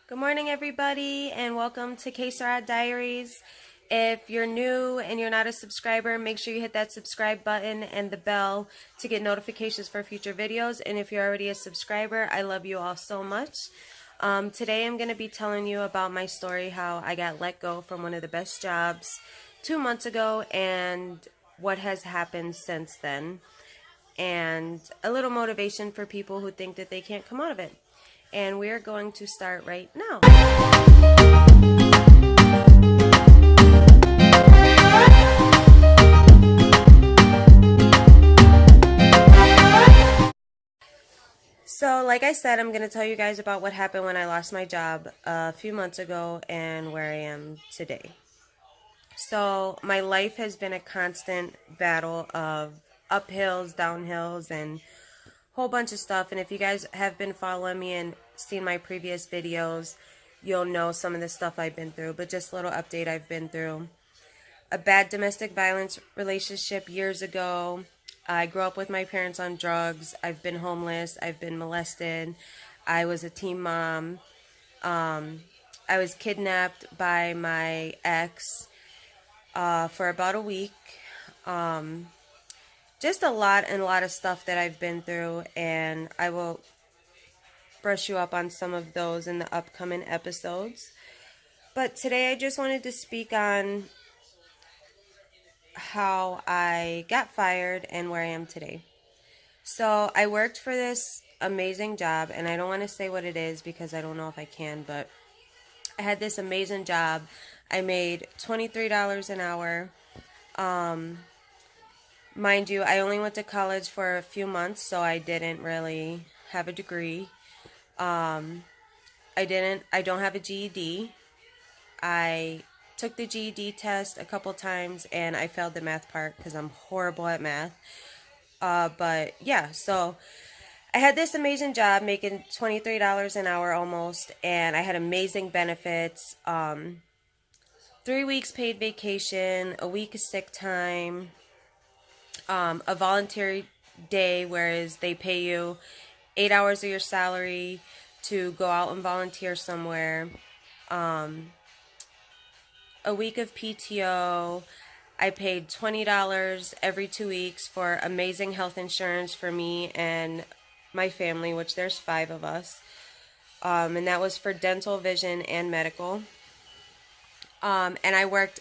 Good morning, everybody, and welcome to SERA Diaries. If you're new and you're not a subscriber, make sure you hit that subscribe button and the bell to get notifications for future videos. And if you're already a subscriber, I love you all so much. Today I'm going to be telling you about my story, how I got let go from one of the best jobs 2 months ago and what has happened since then. And a little motivation for people who think that they can't come out of it. And we're going to start right now. So like I said, I'm going to tell you guys about what happened when I lost my job a few months ago and where I am today. So my life has been a constant battle of uphills, downhills, and whole bunch of stuff. And if you guys have been following me and seen my previous videos, you'll know some of the stuff I've been through. But just a little update I've been through. A bad domestic violence relationship years ago. I grew up with my parents on drugs. I've been homeless. I've been molested. I was a teen mom. I was kidnapped by my ex for about a week. Just a lot of stuff that I've been through, and I will brush you up on some of those in the upcoming episodes. But today I just wanted to speak on how I got fired and where I am today. So I worked for this amazing job, and I don't want to say what it is because I don't know if I can, but I had this amazing job. I made $23 an hour. Mind you, I only went to college for a few months, so I didn't really have a degree. I don't have a GED. I took the GED test a couple times, and I failed the math part because I'm horrible at math. But yeah, so I had this amazing job making $23 an hour almost, and I had amazing benefits. 3 weeks paid vacation, a week of sick time, a voluntary day, whereas they pay you 8 hours of your salary to go out and volunteer somewhere, a week of PTO. I paid $20 every 2 weeks for amazing health insurance for me and my family, which there's 5 of us, and that was for dental, vision, and medical. And I worked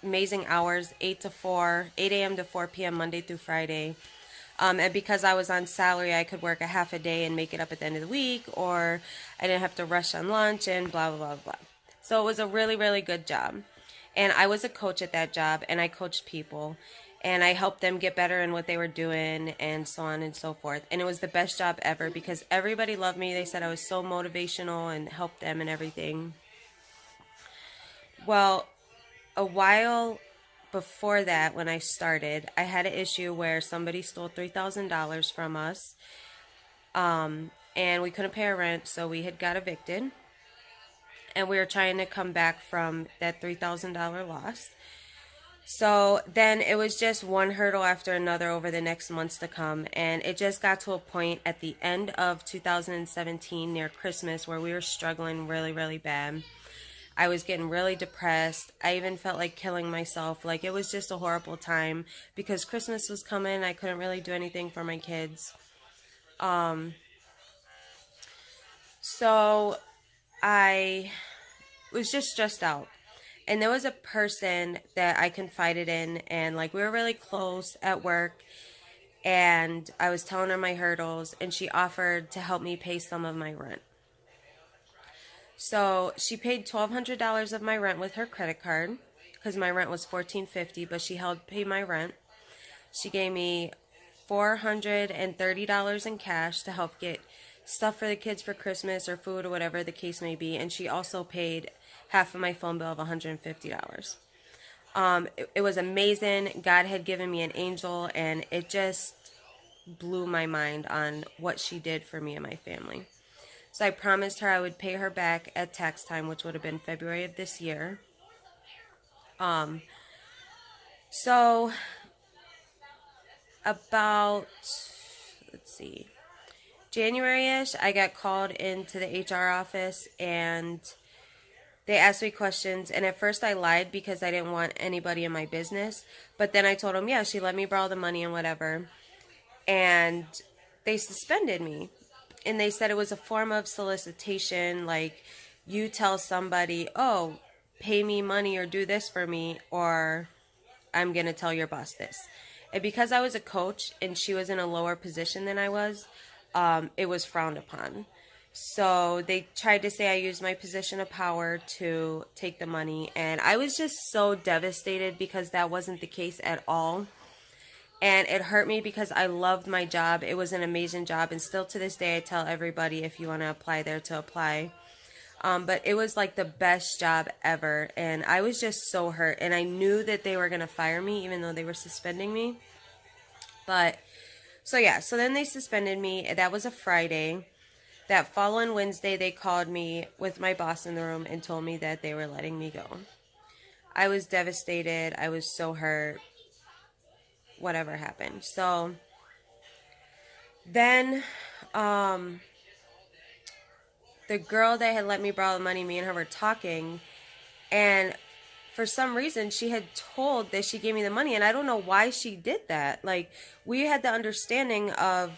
amazing hours, 8 a.m. to 4 p.m. Monday through Friday. And because I was on salary, I could work a half a day and make it up at the end of the week, or I didn't have to rush on lunch and blah, blah, blah, blah. So it was a really, really good job. And I was a coach at that job, and I coached people, and I helped them get better in what they were doing, and so on and so forth. And it was the best job ever because everybody loved me. They said I was so motivational and helped them and everything. Well, a while before that, when I started, I had an issue where somebody stole $3,000 from us, and we couldn't pay our rent, so we had got evicted, and we were trying to come back from that $3,000 loss. So then it was just one hurdle after another over the next months to come, and it just got to a point at the end of 2017 near Christmas where we were struggling really, really bad. I was getting really depressed. I even felt like killing myself. Like, it was just a horrible time because Christmas was coming. I couldn't really do anything for my kids. So I was just stressed out. And there was a person that I confided in, and like, we were really close at work, and I was telling her my hurdles, and she offered to help me pay some of my rent. So she paid $1,200 of my rent with her credit card because my rent was $1,450, but she helped pay my rent. She gave me $430 in cash to help get stuff for the kids for Christmas or food or whatever the case may be, and she also paid half of my phone bill of $150. It was amazing. God had given me an angel, and it just blew my mind on what she did for me and my family. So I promised her I would pay her back at tax time, which would have been February of this year. So about, let's see, January-ish, I got called into the HR office and they asked me questions, and at first I lied because I didn't want anybody in my business. But then I told them, yeah, she let me borrow the money and whatever. And they suspended me. And they said it was a form of solicitation, like you tell somebody, oh, pay me money or do this for me, or I'm going to tell your boss this. And because I was a coach and she was in a lower position than I was, it was frowned upon. So they tried to say I used my position of power to take the money. And I was just so devastated because that wasn't the case at all. And it hurt me because I loved my job. It was an amazing job. And still to this day, I tell everybody if you want to apply there to apply. But it was like the best job ever. And I was just so hurt. And I knew that they were going to fire me even though they were suspending me. But so yeah, so then they suspended me. That was a Friday. That following Wednesday, they called me with my boss in the room and told me that they were letting me go. I was devastated. I was so hurt. Whatever happened. So then the girl that had let me borrow the money, me and her were talking, and for some reason she had told that she gave me the money, and I don't know why she did that. Like, we had the understanding of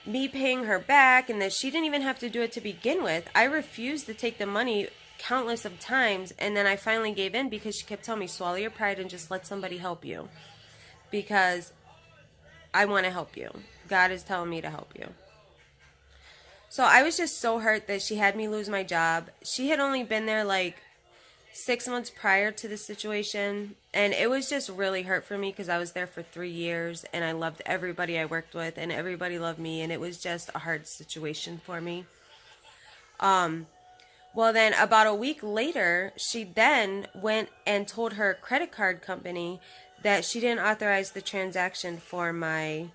me paying her back and that she didn't even have to do it to begin with. I refused to take the money countless of times, and then I finally gave in because she kept telling me, swallow your pride and just let somebody help you, because I want to help you. God is telling me to help you. So I was just so hurt that she had me lose my job. She had only been there like 6 months prior to the situation, and it was just really hurt for me because I was there for 3 years and I loved everybody I worked with and everybody loved me, and it was just a hard situation for me. Well, then about a week later, she then went and told her credit card company that she didn't authorize the transaction for my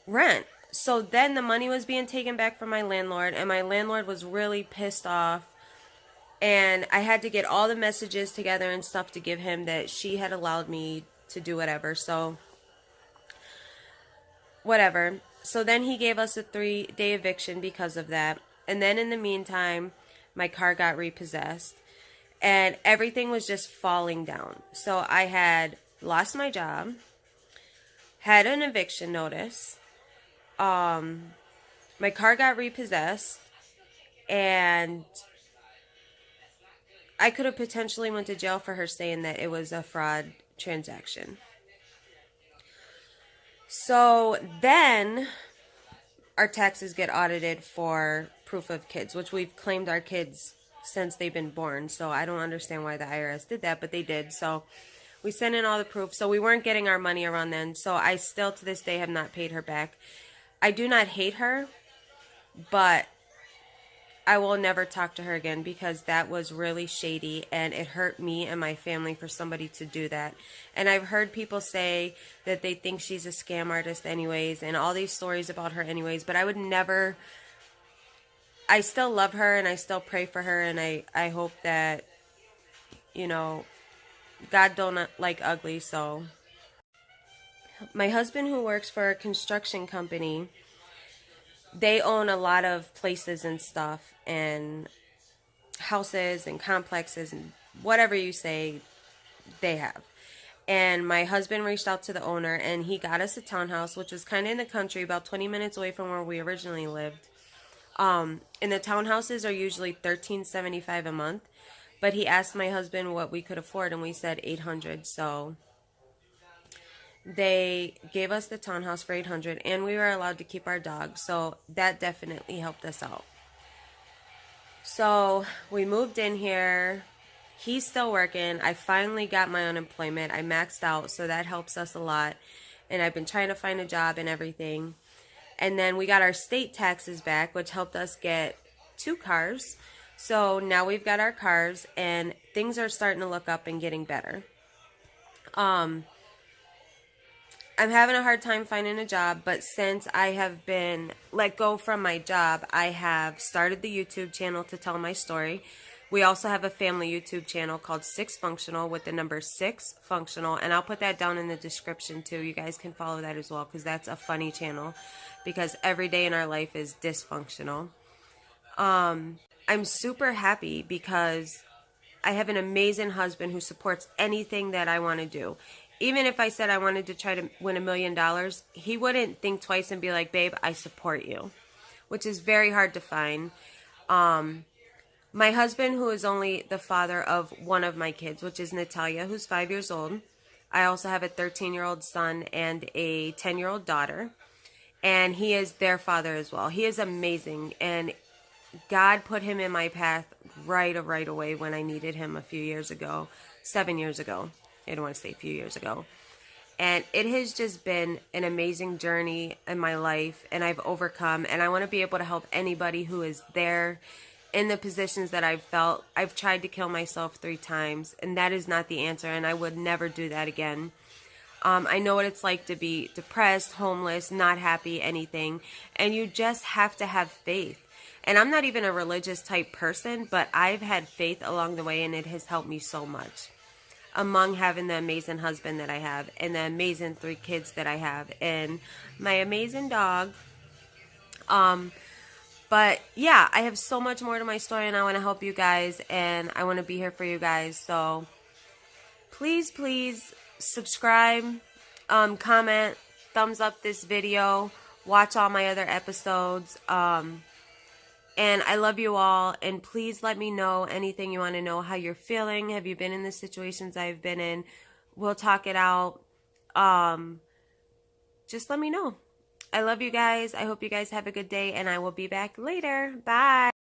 rent. So then the money was being taken back from my landlord, and my landlord was really pissed off. And I had to get all the messages together and stuff to give him that she had allowed me to do whatever. So, whatever. So then he gave us a 3-day eviction because of that. And then in the meantime, my car got repossessed. And everything was just falling down. So I had lost my job, had an eviction notice, my car got repossessed, and I could have potentially went to jail for her saying that it was a fraud transaction. So then our taxes get audited for proof of kids, which we've claimed our kids since they've been born. So I don't understand why the IRS did that, but they did. So we sent in all the proof. So we weren't getting our money around then. So I still to this day have not paid her back. I do not hate her, but I will never talk to her again because that was really shady, and it hurt me and my family for somebody to do that. And I've heard people say that they think she's a scam artist anyways, and all these stories about her anyways, but I would never. I still love her and I still pray for her, and I hope that, you know, God don't like ugly. So my husband, who works for a construction company, they own a lot of places and stuff, and houses and complexes and whatever you say they have. And my husband reached out to the owner, and he got us a townhouse, which was kind of in the country, about 20 minutes away from where we originally lived. And the townhouses are usually $1,375 a month, but he asked my husband what we could afford, and we said $800. So they gave us the townhouse for $800, and we were allowed to keep our dog. So that definitely helped us out. So we moved in here. He's still working. I finally got my unemployment. I maxed out, so that helps us a lot. And I've been trying to find a job and everything. And then we got our state taxes back, which helped us get 2 cars. So now we've got our cars, and things are starting to look up and getting better. I'm having a hard time finding a job, but since I have been let go from my job, I have started the YouTube channel to tell my story. We also have a family YouTube channel called 6 Functional with the number 6 Functional, and I'll put that down in the description too. You guys can follow that as well, because that's a funny channel, because every day in our life is dysfunctional. I'm super happy because I have an amazing husband who supports anything that I want to do. Even if I said I wanted to try to win $1 million, he wouldn't think twice and be like, babe, I support you, which is very hard to find. My husband, who is only the father of one of my kids, which is Natalia, who's 5 years old. I also have a 13-year-old son and a 10-year-old daughter. And he is their father as well. He is amazing. And God put him in my path right away when I needed him a few years ago. 7 years ago. I don't want to say a few years ago. And it has just been an amazing journey in my life. And I've overcome. And I want to be able to help anybody who is there in the positions that I've felt. I've tried to kill myself 3 times, and that is not the answer, and I would never do that again. I know what it's like to be depressed, homeless, not happy, anything, and you just have to have faith. And I'm not even a religious type person, but I've had faith along the way, and it has helped me so much. Among having the amazing husband that I have, and the amazing 3 kids that I have, and my amazing dog. But yeah, I have so much more to my story, and I want to help you guys, and I want to be here for you guys. So please, please subscribe, comment, thumbs up this video, watch all my other episodes. And I love you all, and please let me know anything you want to know, how you're feeling. Have you been in the situations I've been in? We'll talk it out. Just let me know. I love you guys. I hope you guys have a good day, and I will be back later. Bye.